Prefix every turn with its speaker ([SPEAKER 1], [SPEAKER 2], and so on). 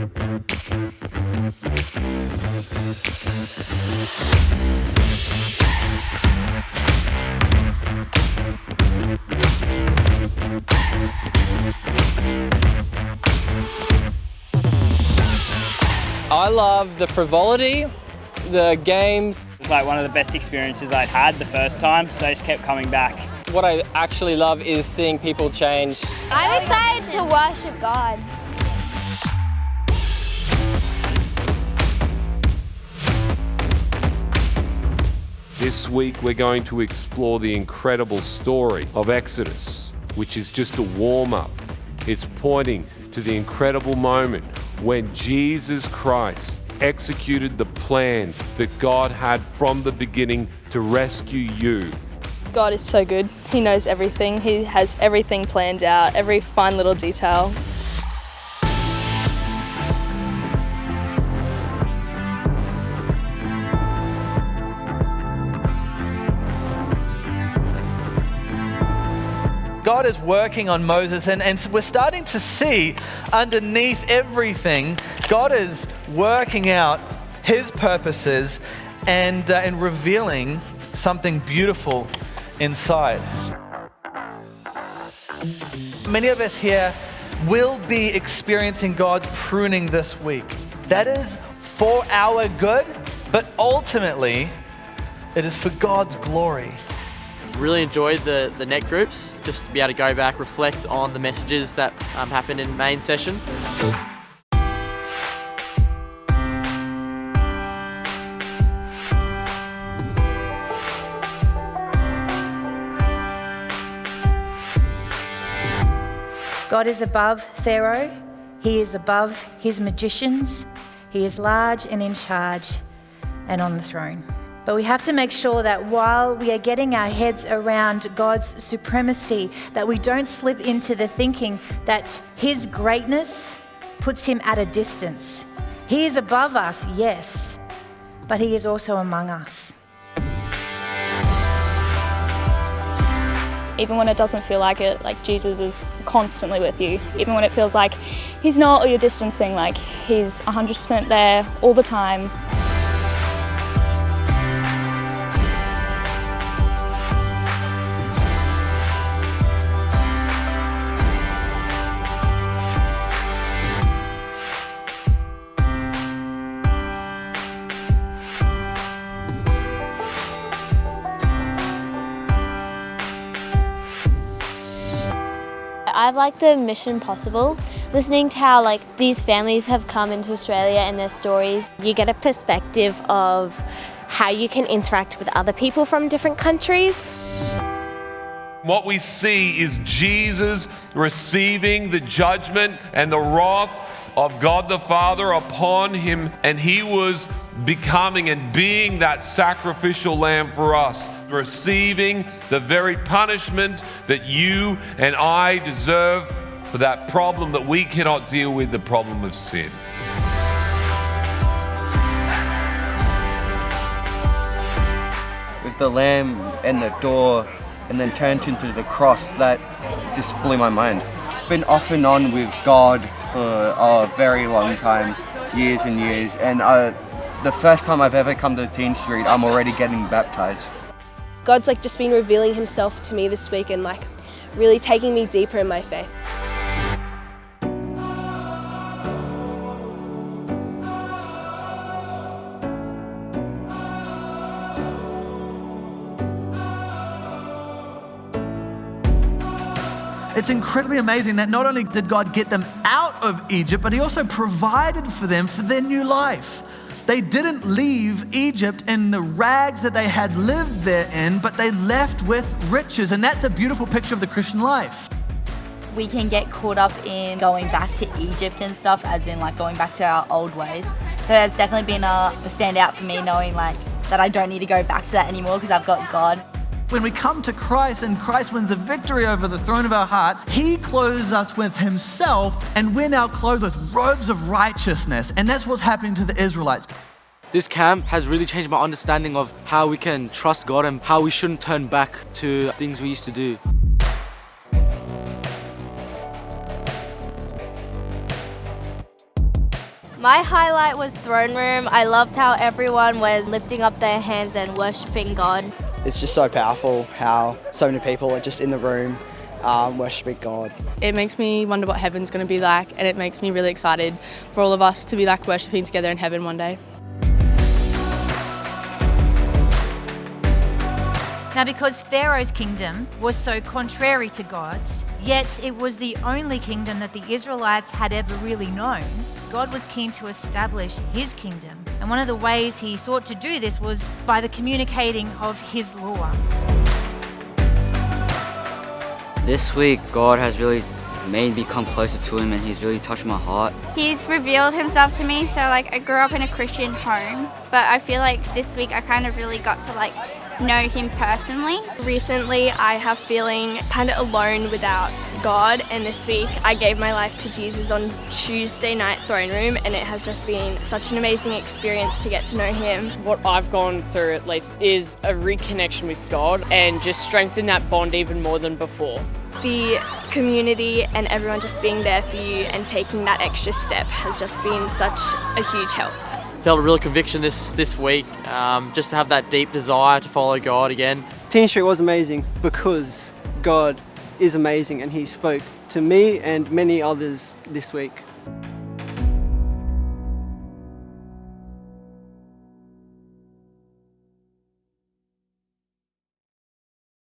[SPEAKER 1] I love the frivolity, the games.
[SPEAKER 2] It's like one of the best experiences I'd had the first time, so I just kept coming back.
[SPEAKER 1] What I actually love is seeing people change.
[SPEAKER 3] I'm excited to worship God.
[SPEAKER 4] This week we're going to explore the incredible story of Exodus, which is just a warm-up. It's pointing to the incredible moment when Jesus Christ executed the plan that God had from the beginning to rescue you.
[SPEAKER 5] God is so good. He knows everything. He has everything planned out, every fine little detail.
[SPEAKER 6] God is working on Moses, and we're starting to see underneath everything, God is working out his purposes and revealing something beautiful inside. Many of us here will be experiencing God's pruning this week. That is for our good, but ultimately it is for God's glory.
[SPEAKER 7] Really enjoyed the net groups, just to be able to go back, reflect on the messages that happened in main session.
[SPEAKER 8] God is above Pharaoh, he is above his magicians, he is large and in charge and on the throne. But we have to make sure that while we are getting our heads around God's supremacy, that we don't slip into the thinking that his greatness puts him at a distance. He is above us, yes, but he is also among us.
[SPEAKER 5] Even when it doesn't feel like it, like Jesus is constantly with you. Even when it feels like he's not, or you're distancing, like he's 100% there all the time.
[SPEAKER 3] I've liked the Mission Possible, listening to how these families have come into Australia and their stories.
[SPEAKER 9] You get a perspective of how you can interact with other people from different countries.
[SPEAKER 4] What we see is Jesus receiving the judgment and the wrath of God the Father upon him, and he was becoming and being that sacrificial lamb for us, receiving the very punishment that you and I deserve for that problem that we cannot deal with, the problem of sin.
[SPEAKER 10] With the lamb and the door and then turned into the cross, that just blew my mind. Been off and on with God for a very long time, years and years, and the first time I've ever come to TeenStreet, I'm already getting baptized.
[SPEAKER 11] God's just been revealing himself to me this week and really taking me deeper in my faith.
[SPEAKER 6] It's incredibly amazing that not only did God get them out of Egypt, but he also provided for them for their new life. They didn't leave Egypt in the rags that they had lived there in, but they left with riches. And that's a beautiful picture of the Christian life.
[SPEAKER 12] We can get caught up in going back to Egypt and stuff, as in going back to our old ways. So that's definitely been a standout for me, knowing that I don't need to go back to that anymore because I've got God.
[SPEAKER 6] When we come to Christ and Christ wins the victory over the throne of our heart, he clothes us with himself, and we're now clothed with robes of righteousness. And that's what's happening to the Israelites.
[SPEAKER 7] This camp has really changed my understanding of how we can trust God and how we shouldn't turn back to things we used to do.
[SPEAKER 13] My highlight was throne room. I loved how everyone was lifting up their hands and worshipping God.
[SPEAKER 14] It's just so powerful how so many people are just in the room worshipping God.
[SPEAKER 15] It makes me wonder what heaven's going to be like, and it makes me really excited for all of us to be like worshipping together in heaven one day.
[SPEAKER 8] Now, because Pharaoh's kingdom was so contrary to God's, yet it was the only kingdom that the Israelites had ever really known, God was keen to establish his kingdom. And one of the ways he sought to do this was by the communicating of his law.
[SPEAKER 16] This week, God has really made me come closer to him, and he's really touched my heart.
[SPEAKER 17] He's revealed himself to me, so I grew up in a Christian home, but I feel like this week I kind of really got to know him personally.
[SPEAKER 18] Recently, I have feeling kind of alone without God, and this week I gave my life to Jesus on Tuesday night throne room, and it has just been such an amazing experience to get to know him.
[SPEAKER 19] What I've gone through at least is a reconnection with God and just strengthen that bond even more than before.
[SPEAKER 18] The community and everyone just being there for you and taking that extra step has just been such a huge help.
[SPEAKER 20] Felt a real conviction this week, just to have that deep desire to follow God again.
[SPEAKER 21] TeenStreet was amazing because God is amazing, and he spoke to me and many others this week.